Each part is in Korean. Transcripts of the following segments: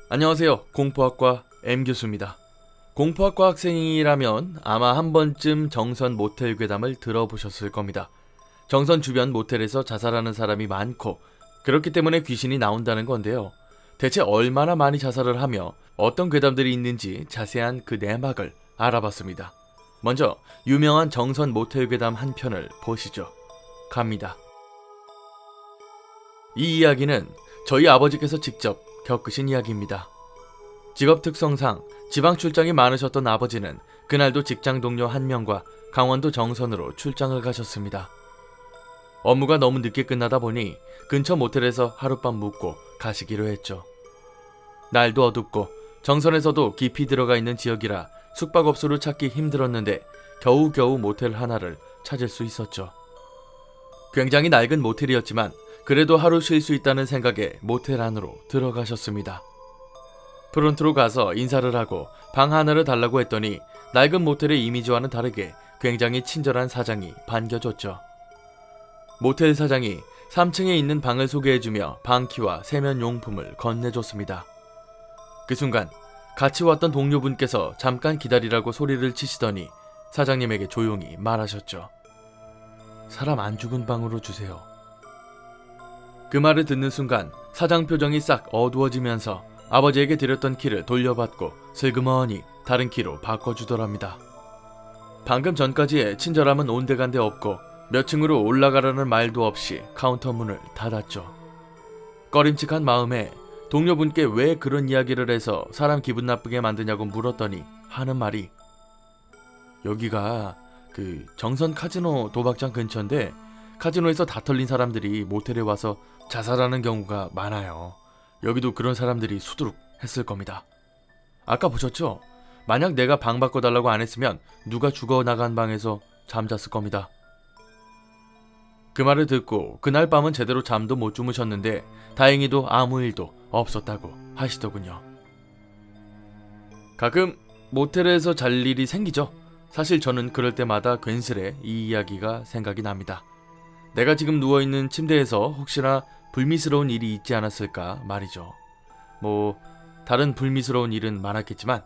안녕하세요. 공포학과 M교수입니다. 공포학과 학생이라면 아마 한 번쯤 정선 모텔 괴담을 들어보셨을 겁니다. 정선 주변 모텔에서 자살하는 사람이 많고 그렇기 때문에 귀신이 나온다는 건데요. 대체 얼마나 많이 자살을 하며 어떤 괴담들이 있는지 자세한 그 내막을 알아봤습니다. 먼저 유명한 정선 모텔 괴담 한 편을 보시죠. 갑니다. 이 이야기는 저희 아버지께서 직접 겪으신 이야기입니다. 직업 특성상 지방 출장이 많으셨던 아버지는 그날도 직장 동료 한 명과 강원도 정선으로 출장을 가셨습니다. 업무가 너무 늦게 끝나다 보니 근처 모텔에서 하룻밤 묵고 가시기로 했죠. 날도 어둡고 정선에서도 깊이 들어가 있는 지역이라 숙박업소를 찾기 힘들었는데 겨우겨우 모텔 하나를 찾을 수 있었죠. 굉장히 낡은 모텔이었지만 그래도 하루 쉴 수 있다는 생각에 모텔 안으로 들어가셨습니다. 프론트로 가서 인사를 하고 방 하나를 달라고 했더니 낡은 모텔의 이미지와는 다르게 굉장히 친절한 사장이 반겨줬죠. 모텔 사장이 3층에 있는 방을 소개해주며 방키와 세면용품을 건네줬습니다. 그 순간 같이 왔던 동료분께서 잠깐 기다리라고 소리를 치시더니 사장님에게 조용히 말하셨죠. 사람 안 죽은 방으로 주세요. 그 말을 듣는 순간 사장 표정이 싹 어두워지면서 아버지에게 드렸던 키를 돌려받고 슬그머니 다른 키로 바꿔주더랍니다. 방금 전까지의 친절함은 온데간데 없고 몇 층으로 올라가라는 말도 없이 카운터 문을 닫았죠. 꺼림칙한 마음에 동료분께 왜 그런 이야기를 해서 사람 기분 나쁘게 만드냐고 물었더니 하는 말이 여기가 그 정선 카지노 도박장 근처인데 카지노에서 다 털린 사람들이 모텔에 와서 자살하는 경우가 많아요. 여기도 그런 사람들이 수두룩 했을 겁니다. 아까 보셨죠? 만약 내가 방 바꿔달라고 안 했으면 누가 죽어나간 방에서 잠잤을 겁니다. 그 말을 듣고 그날 밤은 제대로 잠도 못 주무셨는데 다행히도 아무 일도 없었다고 하시더군요. 가끔 모텔에서 잘 일이 생기죠. 사실 저는 그럴 때마다 괜스레 이 이야기가 생각이 납니다. 내가 지금 누워있는 침대에서 혹시나 불미스러운 일이 있지 않았을까 말이죠. 다른 불미스러운 일은 많았겠지만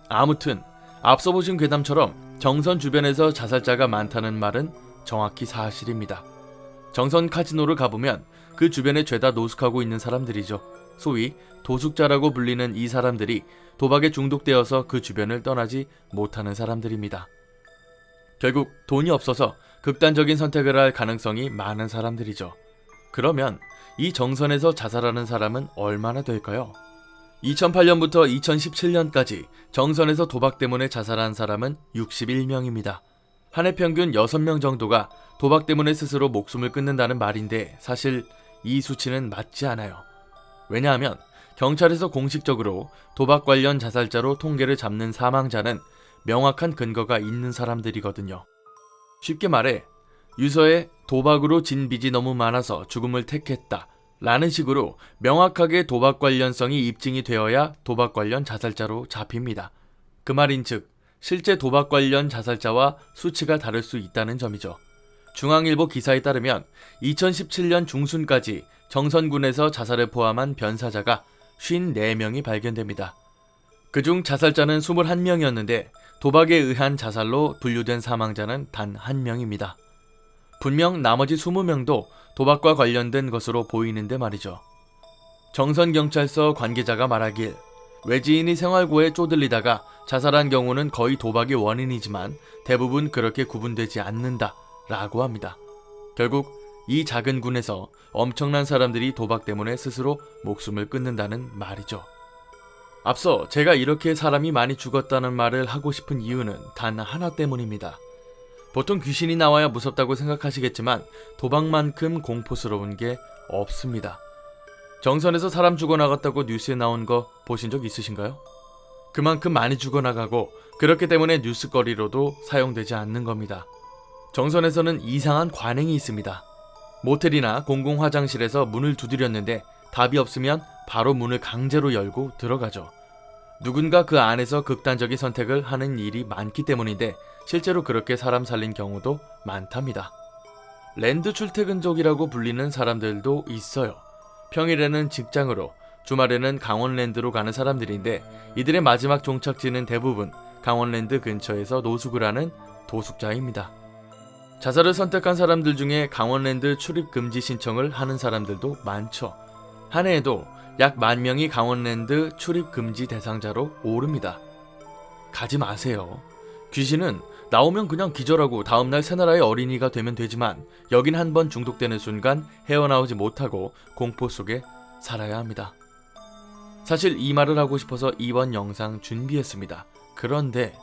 아무튼 앞서 보신 괴담처럼 정선 주변에서 자살자가 많다는 말은 정확히 사실입니다. 정선 카지노를 가보면 그 주변에 죄다 노숙하고 있는 사람들이죠. 소위 도숙자라고 불리는 이 사람들이 도박에 중독되어서 그 주변을 떠나지 못하는 사람들입니다. 결국 돈이 없어서 극단적인 선택을 할 가능성이 많은 사람들이죠. 그러면 이 정선에서 자살하는 사람은 얼마나 될까요? 2008년부터 2017년까지 정선에서 도박 때문에 자살한 사람은 61명입니다. 한 해 평균 6명 정도가 도박 때문에 스스로 목숨을 끊는다는 말인데 사실 이 수치는 맞지 않아요. 왜냐하면 경찰에서 공식적으로 도박 관련 자살자로 통계를 잡는 사망자는 명확한 근거가 있는 사람들이거든요. 쉽게 말해 유서에 도박으로 진 빚이 너무 많아서 죽음을 택했다 라는 식으로 명확하게 도박 관련성이 입증이 되어야 도박 관련 자살자로 잡힙니다. 그 말인즉 실제 도박 관련 자살자와 수치가 다를 수 있다는 점이죠. 중앙일보 기사에 따르면 2017년 중순까지 정선군에서 자살을 포함한 변사자가 54명이 발견됩니다. 그중 자살자는 21명이었는데 도박에 의한 자살로 분류된 사망자는 단 1명입니다. 분명 나머지 20명도 도박과 관련된 것으로 보이는데 말이죠. 정선경찰서 관계자가 말하길 외지인이 생활고에 쪼들리다가 자살한 경우는 거의 도박이 원인이지만 대부분 그렇게 구분되지 않는다 라고 합니다. 결국 이 작은 군에서 엄청난 사람들이 도박 때문에 스스로 목숨을 끊는다는 말이죠. 앞서 제가 이렇게 사람이 많이 죽었다는 말을 하고 싶은 이유는 단 하나 때문입니다. 보통 귀신이 나와야 무섭다고 생각하시겠지만 도박만큼 공포스러운 게 없습니다. 정선에서 사람 죽어나갔다고 뉴스에 나온 거 보신 적 있으신가요? 그만큼 많이 죽어나가고 그렇기 때문에 뉴스거리로도 사용되지 않는 겁니다. 정선에서는 이상한 관행이 있습니다. 모텔이나 공공화장실에서 문을 두드렸는데 답이 없으면 바로 문을 강제로 열고 들어가죠. 누군가 그 안에서 극단적인 선택을 하는 일이 많기 때문인데 실제로 그렇게 사람 살린 경우도 많답니다. 랜드 출퇴근족이라고 불리는 사람들도 있어요. 평일에는 직장으로, 주말에는 강원랜드로 가는 사람들인데 이들의 마지막 종착지는 대부분 강원랜드 근처에서 노숙을 하는 도숙자입니다. 자살을 선택한 사람들 중에 강원랜드 출입 금지 신청을 하는 사람들도 많죠. 한 해에도 약 10,000명이 강원랜드 출입 금지 대상자로 오릅니다. 가지 마세요. 귀신은 나오면 그냥 기절하고 다음날 새나라의 어린이가 되면 되지만 여긴 한번 중독되는 순간 헤어나오지 못하고 공포 속에 살아야 합니다. 사실 이 말을 하고 싶어서 이번 영상 준비했습니다. 그런데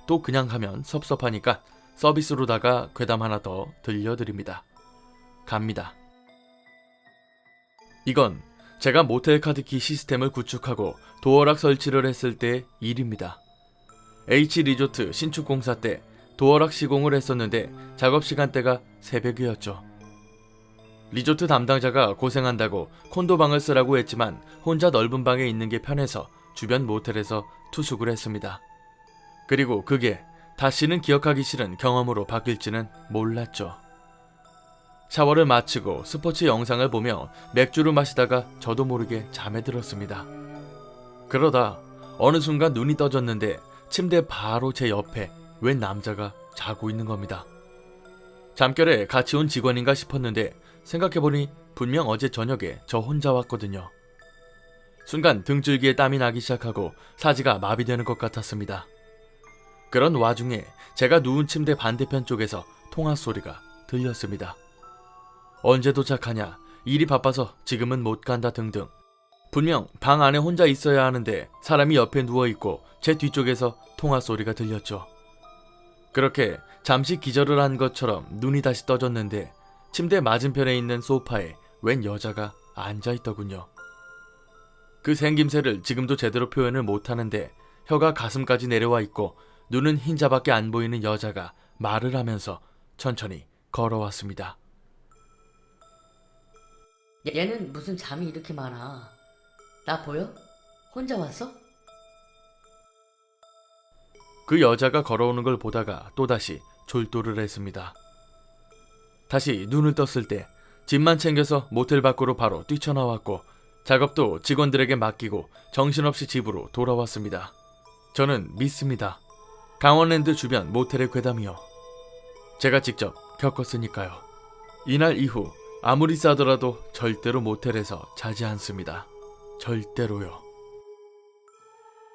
또 그냥 하면 섭섭하니까 서비스로다가 괴담 하나 더 들려드립니다. 갑니다. 이건 제가 모텔 카드키 시스템을 구축하고 도어락 설치를 했을 때의 일입니다. H리조트 신축 공사 때 도어락 시공을 했었는데 작업 시간대가 새벽이었죠. 리조트 담당자가 고생한다고 콘도방을 쓰라고 했지만 혼자 넓은 방에 있는 게 편해서 주변 모텔에서 투숙을 했습니다. 그리고 그게 다시는 기억하기 싫은 경험으로 바뀔지는 몰랐죠. 샤워를 마치고 스포츠 영상을 보며 맥주를 마시다가 저도 모르게 잠에 들었습니다. 그러다 어느 순간 눈이 떠졌는데 침대 바로 제 옆에 웬 남자가 자고 있는 겁니다. 잠결에 같이 온 직원인가 싶었는데 생각해보니 분명 어제 저녁에 저 혼자 왔거든요. 순간 등줄기에 땀이 나기 시작하고 사지가 마비되는 것 같았습니다. 그런 와중에 제가 누운 침대 반대편 쪽에서 통화 소리가 들렸습니다. 언제 도착하냐, 일이 바빠서 지금은 못 간다 등등. 분명 방 안에 혼자 있어야 하는데 사람이 옆에 누워있고 제 뒤쪽에서 통화 소리가 들렸죠. 그렇게 잠시 기절을 한 것처럼 눈이 다시 떠졌는데 침대 맞은편에 있는 소파에 웬 여자가 앉아있더군요. 그 생김새를 지금도 제대로 표현을 못하는데 혀가 가슴까지 내려와 있고 눈은 흰자밖에 안 보이는 여자가 말을 하면서 천천히 걸어왔습니다. 얘는 무슨 잠이 이렇게 많아? 나 보여? 혼자 왔어? 그 여자가 걸어오는 걸 보다가 또다시 졸도를 했습니다. 다시 눈을 떴을 때 짐만 챙겨서 모텔 밖으로 바로 뛰쳐나왔고 작업도 직원들에게 맡기고 정신없이 집으로 돌아왔습니다. 저는 믿습니다. 강원랜드 주변 모텔의 괴담이요. 제가 직접 겪었으니까요. 이날 이후 아무리 싸더라도 절대로 모텔에서 자지 않습니다. 절대로요.